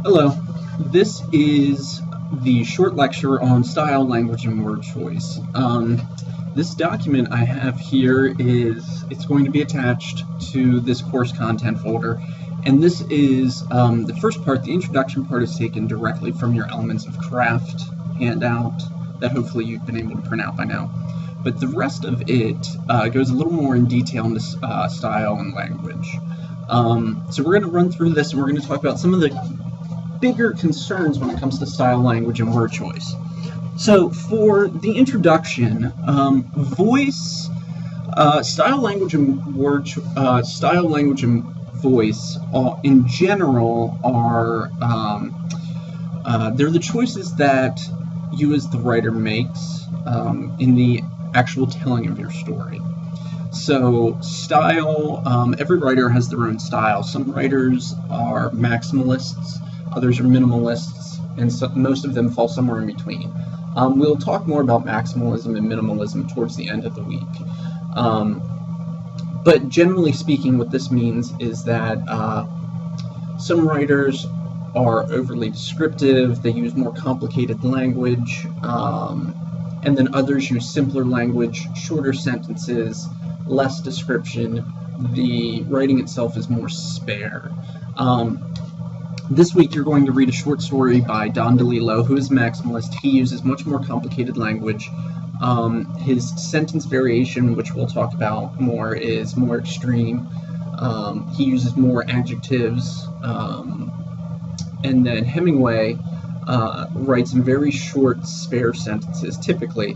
Hello, this is the short lecture on style, language, and word choice. This document I have here it's going to be attached to this course content folder, and this is the first part. The introduction part is taken directly from your Elements of Craft handout that hopefully you've been able to print out by now. But the rest of it goes a little more in detail into style and language. So we're going to run through this, and we're going to talk about some of the bigger concerns when it comes to style, language, and word choice. So for the introduction, voice, style, language, and style, language, and voice in general are they're the choices that you as the writer makes in the actual telling of your story. So style, every writer has their own style. Some writers are maximalists, others are minimalists, and so most of them fall somewhere in between. We'll talk more about maximalism and minimalism towards the end of the week. But generally speaking, what this means is that some writers are overly descriptive, they use more complicated language, and then others use simpler language, shorter sentences, less description. The writing itself is more spare. This week you're going to read a short story by Don DeLillo, who is a maximalist. He uses much more complicated language. His sentence variation, which we'll talk about more, is more extreme. He uses more adjectives. And then Hemingway writes in very short, spare sentences, typically.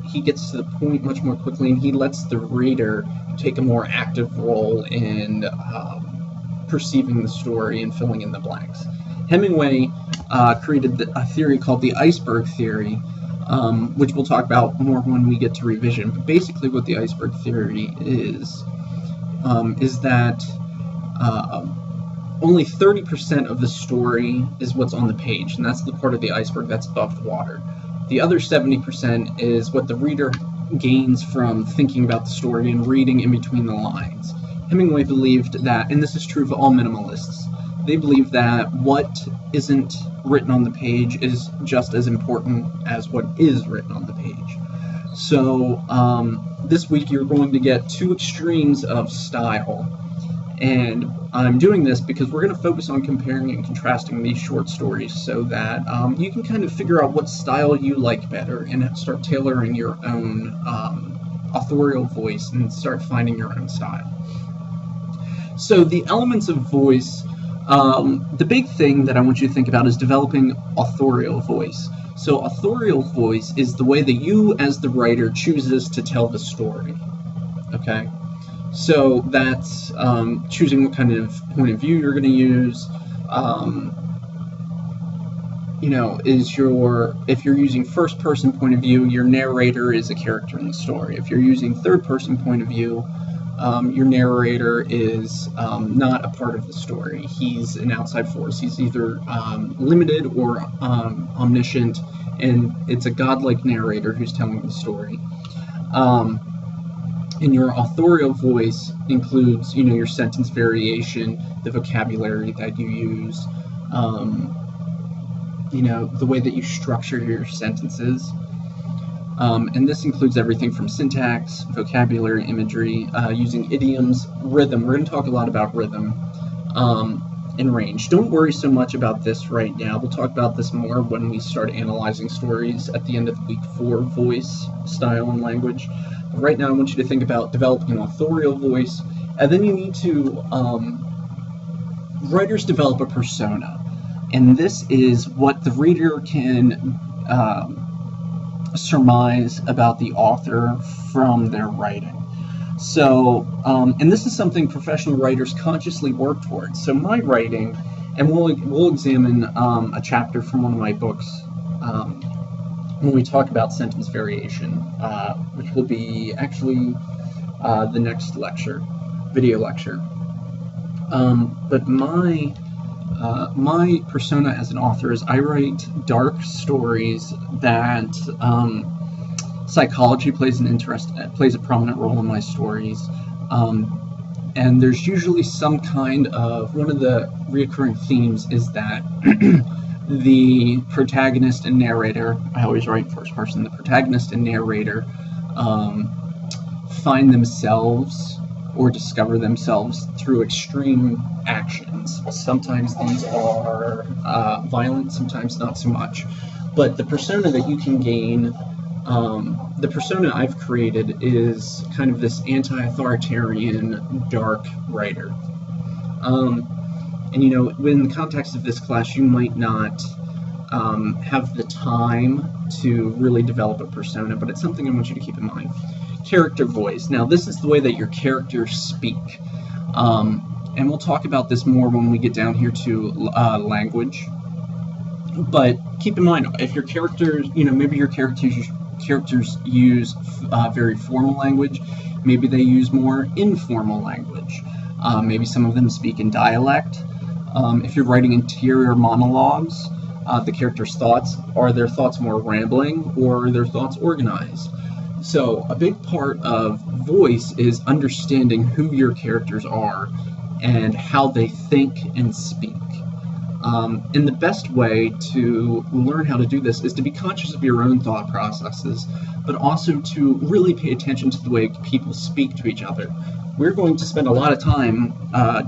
He gets to the point much more quickly, and he lets the reader take a more active role in perceiving the story and filling in the blanks. Hemingway created a theory called the iceberg theory, which we'll talk about more when we get to revision. But basically what the iceberg theory is that only 30% of the story is what's on the page, and that's the part of the iceberg that's above the water. The other 70% is what the reader gains from thinking about the story and reading in between the lines. Hemingway believed that, and this is true of all minimalists, they believe that what isn't written on the page is just as important as what is written on the page. So this week you're going to get two extremes of style, and I'm doing this because we're going to focus on comparing and contrasting these short stories so that you can kind of figure out what style you like better and start tailoring your own authorial voice and start finding your own style. So the elements of voice, the big thing that I want you to think about is developing authorial voice. So authorial voice is the way that you as the writer chooses to tell the story, okay? So that's choosing what kind of point of view you're going to use. If you're using first-person point of view, your narrator is a character in the story. If you're using third-person point of view, your narrator is not a part of the story. He's an outside force. He's either limited or omniscient, and it's a godlike narrator who's telling the story. And your authorial voice includes, your sentence variation, the vocabulary that you use, the way that you structure your sentences. And this includes everything from syntax, vocabulary, imagery, using idioms, rhythm. We're going to talk a lot about rhythm, and range. Don't worry so much about this right now. We'll talk about this more when we start analyzing stories at the end of the week for voice, style, and language. Right now I want you to think about developing an authorial voice, and then you need to, writers develop a persona, and this is what the reader can surmise about the author from their writing. So, and this is something professional writers consciously work towards. So my writing, and we'll examine a chapter from one of my books, when we talk about sentence variation, which will be actually the next lecture, video lecture. But my persona as an author is I write dark stories that psychology plays a prominent role in my stories. And there's usually some kind of, one of the recurring themes is that the protagonist and narrator, I always write first person, the protagonist and narrator find themselves or discover themselves through extreme actions. Sometimes these are violent, sometimes not so much. But the persona that you can gain, the persona I've created is kind of this anti-authoritarian, dark writer. And you know, in the context of this class, you might not have the time to really develop a persona, but it's something I want you to keep in mind. Character voice. Now, this is the way that your characters speak. And we'll talk about this more when we get down here to language. But keep in mind, if your characters, you know, maybe your characters use very formal language, maybe they use more informal language. Maybe some of them speak in dialect. If you're writing interior monologues, the character's thoughts, are their thoughts more rambling or are their thoughts organized? So a big part of voice is understanding who your characters are and how they think and speak. And the best way to learn how to do this is to be conscious of your own thought processes, but also to really pay attention to the way people speak to each other. We're going to spend a lot of time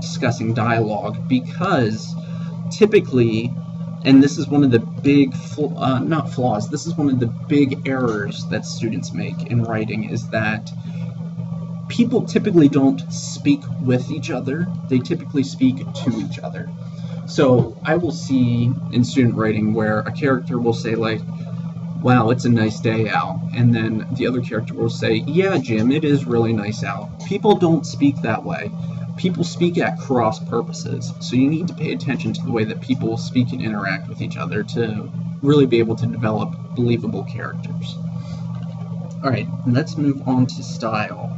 discussing dialogue because typically, and this is one of the big, not flaws, this is one of the big errors that students make in writing, is that people typically don't speak with each other, they typically speak to each other. So I will see in student writing where a character will say like, wow, it's a nice day out, and then the other character will say, yeah, Jim, it is really nice out. People don't speak that way. People speak at cross purposes, so you need to pay attention to the way that people speak and interact with each other to really be able to develop believable characters. Alright, let's move on to style.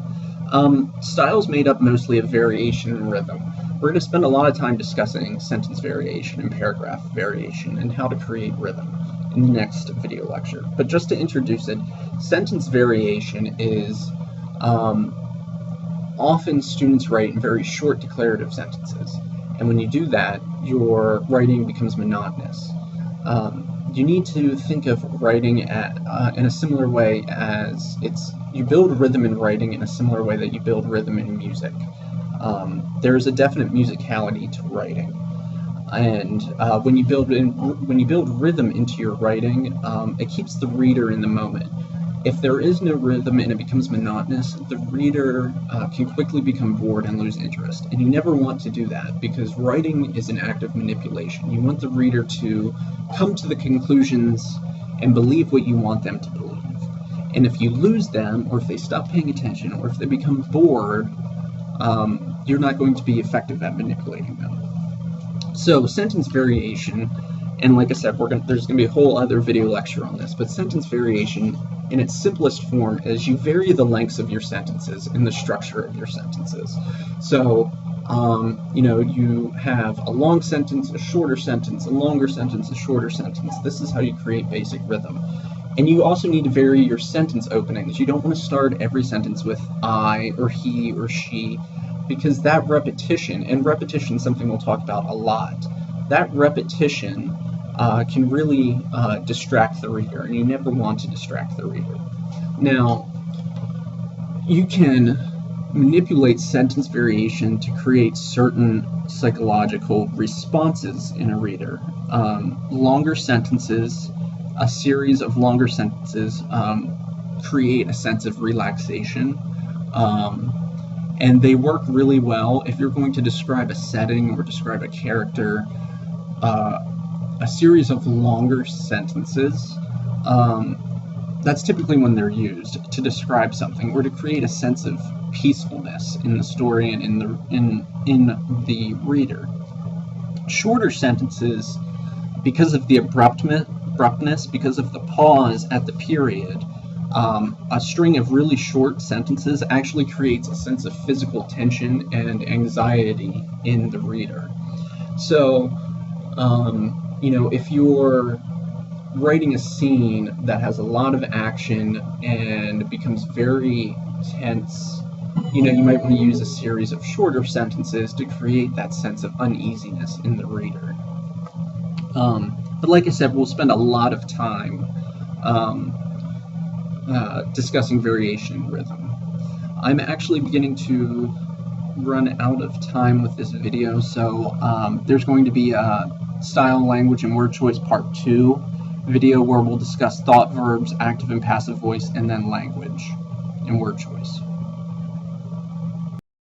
Style is made up mostly of variation and rhythm. We're going to spend a lot of time discussing sentence variation and paragraph variation and how to create rhythm in the next video lecture. But just to introduce it, sentence variation is often students write in very short declarative sentences. And when you do that, your writing becomes monotonous. You need to think of writing in a similar way as you build rhythm in writing in a similar way that you build rhythm in music. There is a definite musicality to writing, and when you build rhythm into your writing, it keeps the reader in the moment. If there is no rhythm and it becomes monotonous, the reader can quickly become bored and lose interest. And you never want to do that, because writing is an act of manipulation. You want the reader to come to the conclusions and believe what you want them to believe. And if you lose them, or if they stop paying attention, or if they become bored, you're not going to be effective at manipulating them. So sentence variation, and like I said, there's going to be a whole other video lecture on this, but sentence variation in its simplest form is you vary the lengths of your sentences and the structure of your sentences. So, you know, you have a long sentence, a shorter sentence, a longer sentence, a shorter sentence. This is how you create basic rhythm. And you also need to vary your sentence openings. You don't want to start every sentence with I or he or she, because that repetition, and repetition is something we'll talk about a lot, that repetition can really distract the reader, and you never want to distract the reader. Now, you can manipulate sentence variation to create certain psychological responses in a reader. Longer sentences, a series of longer sentences create a sense of relaxation, and they work really well if you're going to describe a setting or describe a character. A series of longer sentences, that's typically when they're used to describe something or to create a sense of peacefulness in the story and in the reader. Shorter sentences, because of the abruptness, because of the pause at the period, a string of really short sentences actually creates a sense of physical tension and anxiety in the reader. So, you know, if you're writing a scene that has a lot of action and becomes very tense you might want to use a series of shorter sentences to create that sense of uneasiness in the reader. But like I said, we'll spend a lot of time discussing variation in rhythm. I'm actually beginning to run out of time with this video, so there's going to be a Style, Language, and Word Choice Part 2 video where we'll discuss thought verbs, active and passive voice, and then language and word choice.